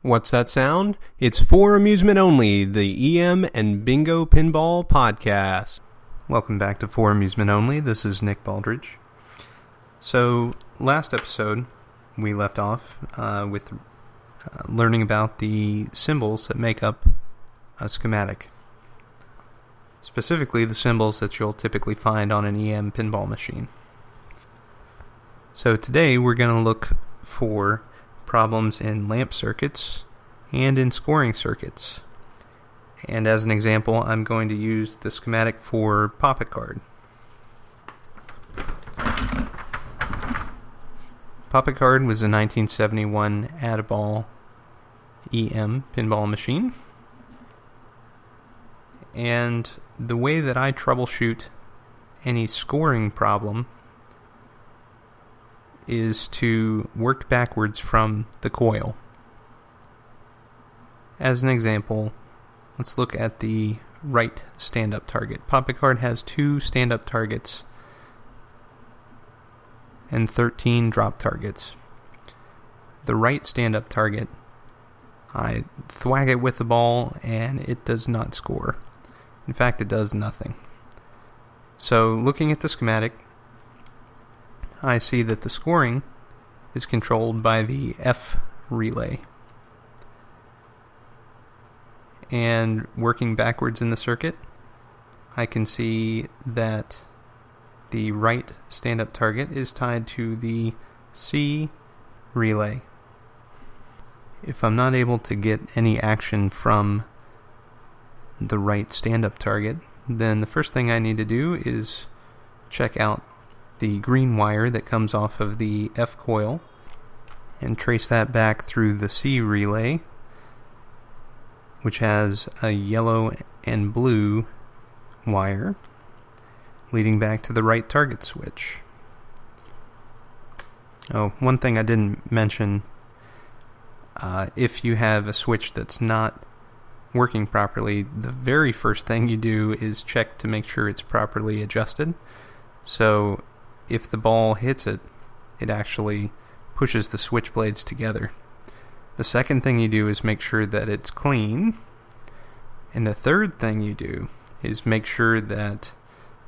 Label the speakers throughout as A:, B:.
A: What's that sound? It's For Amusement Only, the EM and Bingo Pinball Podcast.
B: Welcome back to For Amusement Only. This is Nick Baldridge. So, last episode, we left off with learning about the symbols that make up a schematic. Specifically, the symbols that you'll typically find on an EM pinball machine. So today, we're going to look for problems in lamp circuits and in scoring circuits. And as an example, I'm going to use the schematic for Poppet Card. Poppet Card was a 1971 Add-A-Ball EM pinball machine. And the way that I troubleshoot any scoring problem is to work backwards from the coil. As an example, let's look at the right stand-up target. Poppet Card has 2 stand-up targets and 13 drop targets. The right stand-up target, I thwack it with the ball and it does not score. In fact, it does nothing. So, looking at the schematic, I see that the scoring is controlled by the F relay. And working backwards in the circuit, I can see that the right stand-up target is tied to the C relay. If I'm not able to get any action from the right stand-up target, then the first thing I need to do is check out the green wire that comes off of the F coil and trace that back through the C relay, which has a yellow and blue wire leading back to the right target switch. Oh, one thing I didn't mention, if you have a switch that's not working properly, the very first thing you do is check to make sure it's properly adjusted. So if the ball hits it, it actually pushes the switch blades together. The second thing you do is make sure that it's clean. And the third thing you do is make sure that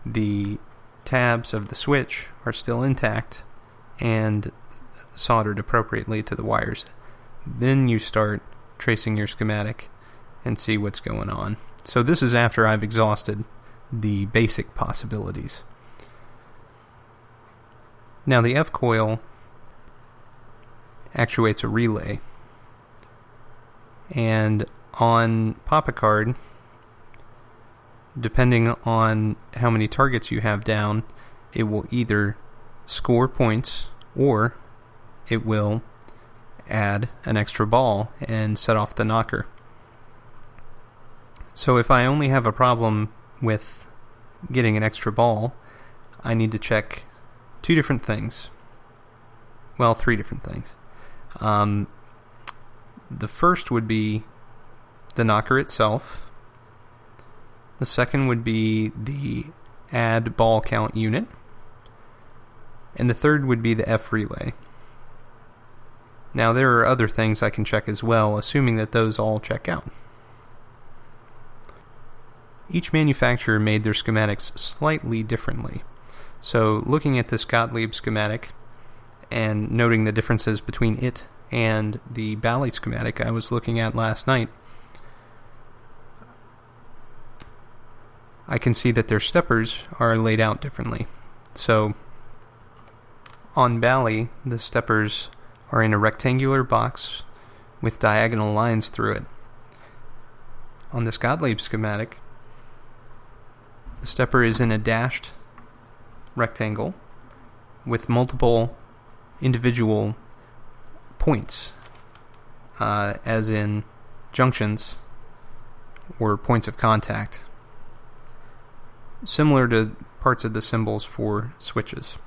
B: the tabs of the switch are still intact and soldered appropriately to the wires. Then you start tracing your schematic and see what's going on. So this is after I've exhausted the basic possibilities. Now the F coil actuates a relay, and on Poppet Card, depending on how many targets you have down, it will either score points or it will add an extra ball and set off the knocker. So if I only have a problem with getting an extra ball, I need to check 2 different things. Well, 3 different things. The first would be the knocker itself. The second would be the add ball count unit. And the third would be the F relay. Now, there are other things I can check as well, assuming that those all check out. Each manufacturer made their schematics slightly differently. So, looking at this Gottlieb schematic and noting the differences between it and the Bally schematic I was looking at last night, I can see that their steppers are laid out differently. So, on Bally, the steppers are in a rectangular box with diagonal lines through it. On this Gottlieb schematic, the stepper is in a dashed rectangle with multiple individual points, as in junctions or points of contact, similar to parts of the symbols for switches.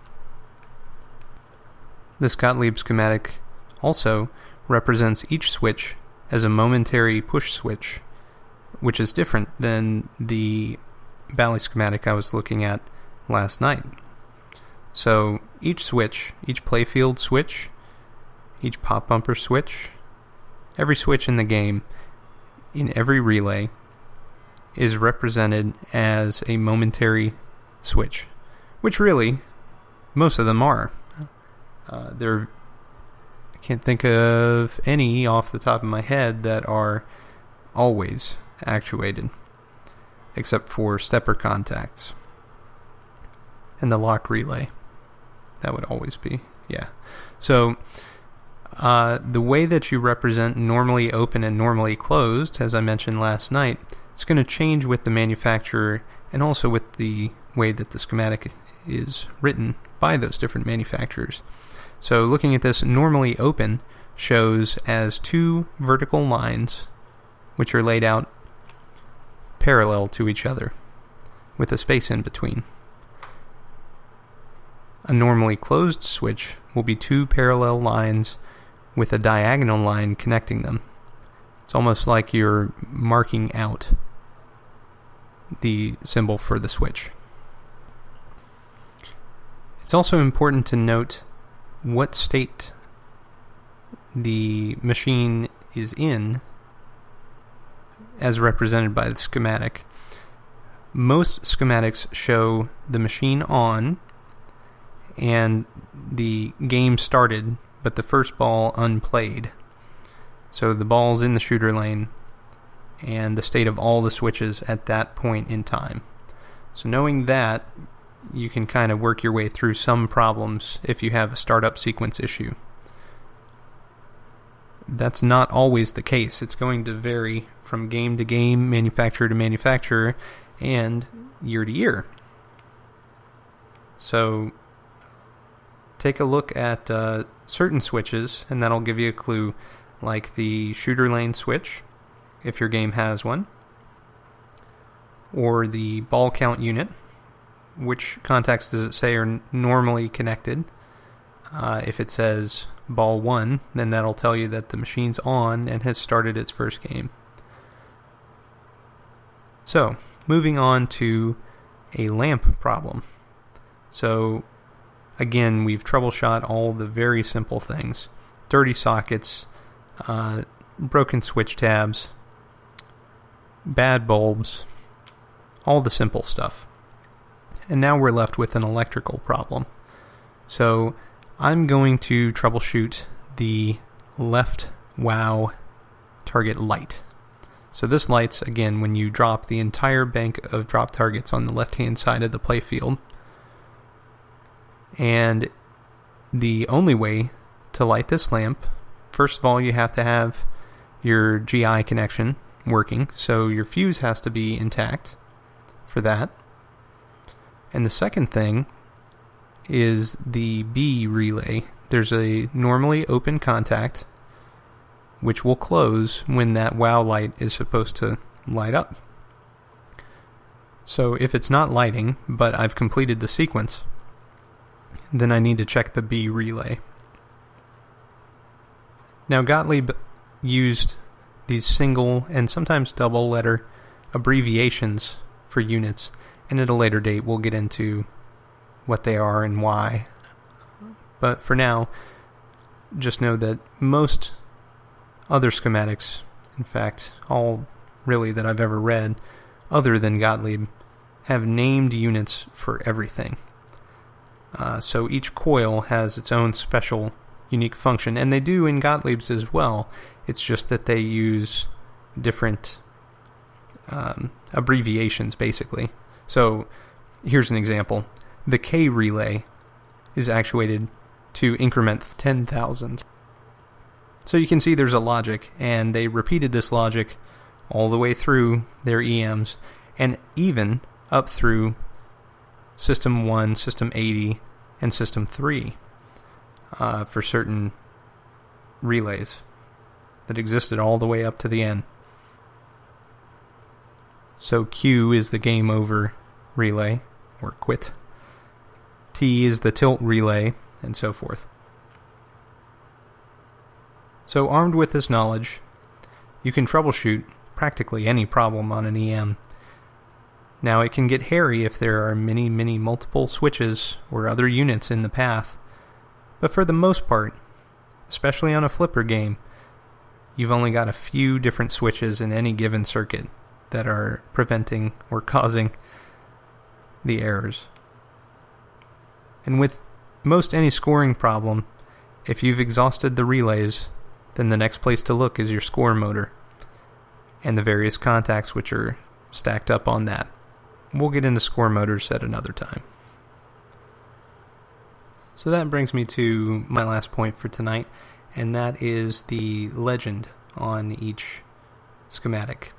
B: This Gottlieb schematic also represents each switch as a momentary push switch, which is different than the Bally schematic I was looking at last night. So each switch, each playfield switch, each pop bumper switch, every switch in the game, in every relay, is represented as a momentary switch, which really, most of them are. I can't think of any off the top of my head that are always actuated, except for stepper contacts and the lock relay. That would always be, yeah. So the way that you represent normally open and normally closed, as I mentioned last night, it's going to change with the manufacturer and also with the way that the schematic is written by those different manufacturers. So looking at this, normally open shows as two vertical lines which are laid out parallel to each other with a space in between. A normally closed switch will be two parallel lines with a diagonal line connecting them. It's almost like you're marking out the symbol for the switch. It's also important to note what state the machine is in as represented by the schematic. Most schematics show the machine on and the game started, but the first ball unplayed. So the ball's in the shooter lane and the state of all the switches at that point in time. So knowing that, you can kind of work your way through some problems if you have a startup sequence issue. That's not always the case. It's going to vary from game to game, manufacturer to manufacturer, and year to year. So take a look at certain switches, and that'll give you a clue, like the shooter lane switch, if your game has one, or the ball count unit. Which contacts does it say are normally connected? If it says ball 1, then that'll tell you that the machine's on and has started its first game. So, moving on to a lamp problem. So, again, we've troubleshot all the very simple things. Dirty sockets, broken switch tabs, bad bulbs, all the simple stuff. And now we're left with an electrical problem. So I'm going to troubleshoot the left WOW target light. So this light's, again, when you drop the entire bank of drop targets on the left-hand side of the playfield. And the only way to light this lamp, first of all, you have to have your GI connection working. So your fuse has to be intact for that. And the second thing is the B relay. There's a normally open contact which will close when that WOW light is supposed to light up. So if it's not lighting, but I've completed the sequence, then I need to check the B relay. Now Gottlieb used these single and sometimes double letter abbreviations for units, and at a later date we'll get into what they are and why. But for now, just know that most other schematics, in fact, all really that I've ever read, other than Gottlieb, have named units for everything. So each coil has its own special, unique function, and they do in Gottlieb's as well. It's just that they use different abbreviations, basically. So here's an example. The K relay is actuated to increment 10,000. So you can see there's a logic, and they repeated this logic all the way through their EMs, and even up through System 1, System 80, and System 3 for certain relays that existed all the way up to the end. So Q is the game over relay, or quit. T is the tilt relay, and so forth. So armed with this knowledge, you can troubleshoot practically any problem on an EM. Now it can get hairy if there are many multiple switches or other units in the path, but for the most part, especially on a flipper game, you've only got a few different switches in any given circuit that are preventing or causing the errors. And with most any scoring problem, if you've exhausted the relays, then the next place to look is your score motor and the various contacts which are stacked up on that. We'll get into score motors at another time. So that brings me to my last point for tonight, and that is the legend on each schematic.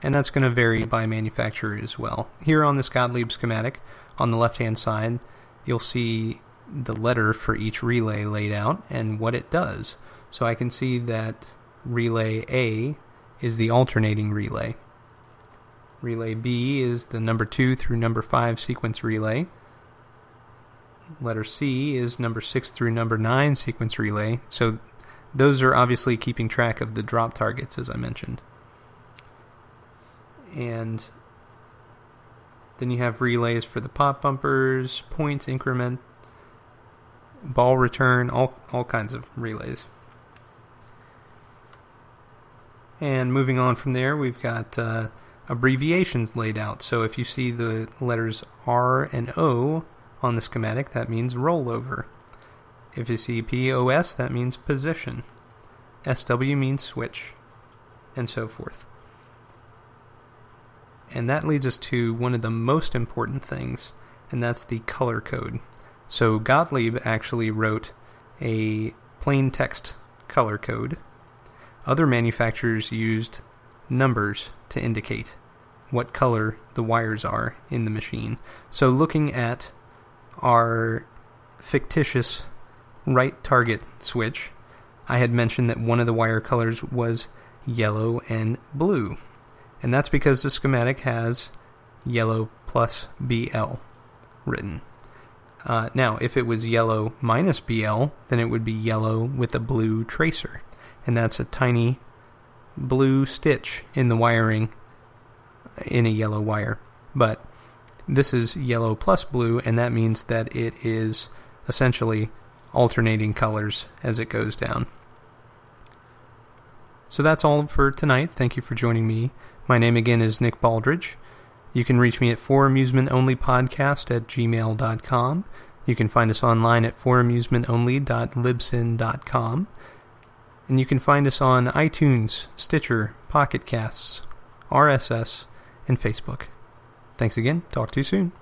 B: And that's going to vary by manufacturer as well. Here on this Gottlieb schematic, on the left-hand side, you'll see the letter for each relay laid out and what it does. So I can see that relay A is the alternating relay. Relay B is the number 2 through number 5 sequence relay. Letter C is number 6 through number 9 sequence relay. So those are obviously keeping track of the drop targets, as I mentioned. And then you have relays for the pop bumpers, points increment, ball return, all kinds of relays. And moving on from there, we've got abbreviations laid out. So if you see the letters R and O on the schematic, that means rollover. If you see POS, that means position. SW means switch, and so forth. And that leads us to one of the most important things, and that's the color code. So Gottlieb actually wrote a plain text color code. Other manufacturers used numbers to indicate what color the wires are in the machine. So looking at our fictitious right target switch, I had mentioned that one of the wire colors was yellow and blue. And that's because the schematic has yellow plus BL written. Now, if it was yellow minus BL, then it would be yellow with a blue tracer. And that's a tiny blue stitch in the wiring in a yellow wire. But this is yellow plus blue, and that means that it is essentially alternating colors as it goes down. So that's all for tonight. Thank you for joining me. My name again is Nick Baldridge. You can reach me at foramusementonlypodcast@gmail.com. You can find us online at foramusementonly.libsyn.com. And you can find us on iTunes, Stitcher, Pocket Casts, RSS, and Facebook. Thanks again. Talk to you soon.